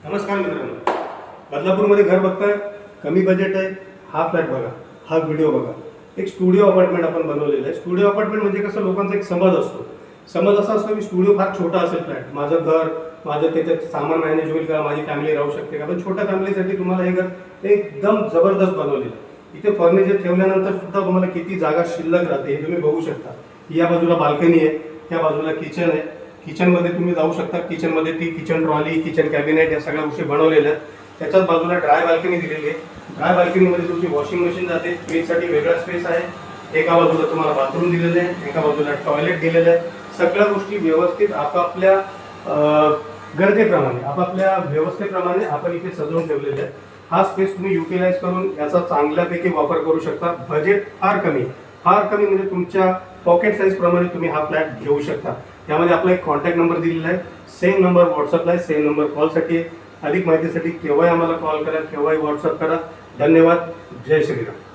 नमस्कार मित्रांनो, बदलापूरमध्ये घर बघताय, कमी बजेट आहे. हा फ्लॅट बघा, हा व्हिडिओ बघा. एक स्टुडिओ अपार्टमेंट आपण बनवलेलं आहे. स्टुडिओ अपार्टमेंट म्हणजे कसं, लोकांचा एक समज असतो. समज असा असतो की स्टुडिओ फार छोटा असेल फ्लॅट, माझं घर, माझं त्याच्यात सामान मॅनेज होईल का, माझी फॅमिली राहू शकते का. पण छोट्या फॅमिलीसाठी तुम्हाला हे घर एकदम जबरदस्त बनवलेलं आहे. इथे फर्निचर ठेवल्यानंतर सुद्धा तुम्हाला किती जागा शिल्लक राहते हे तुम्ही बघू शकता. या बाजूला बाल्कनी आहे, त्या बाजूला किचन आहे. किचनमध्ये तुम्ही जाऊ शकता. किचनमध्ये ती किचन ट्रॉली, किचन कॅबिनेट या सगळ्या गोष्टी बनवलेल्या आहेत. त्याच्याच बाजूला ड्राय बाल्कनी दिलेली आहे. ड्राय बाल्कनीमध्ये तुमची वॉशिंग मशीन जाते. फ्रीजसाठी वेगळा स्पेस आहे. एका बाजूला तुम्हाला बाथरूम दिलेलं आहे, एका बाजूला टॉयलेट दिलेलं आहे. सगळ्या गोष्टी व्यवस्थित आपापल्या गरजेप्रमाणे, आपापल्या व्यवस्थेप्रमाणे आपण इथे सजवून ठेवलेले आहे. हा स्पेस तुम्ही युटिलाइज करून याचा चांगल्यापैकी वापर करू शकता. बजेट फार कमी म्हणजे तुमच्या पॉकेट साईज प्रमाणे तुम्ही हा फ्लॅट घेऊ शकता. त्यामध्ये आपला एक कॉन्टॅक्ट नंबर दिलेला आहे. सेम नंबर व्हॉट्सअपला आहे, सेम नंबर कॉलसाठी आहे. अधिक माहितीसाठी केव्हाही आम्हाला कॉल करा, केव्हाही व्हॉट्सअप करा. धन्यवाद. जय श्रीराम.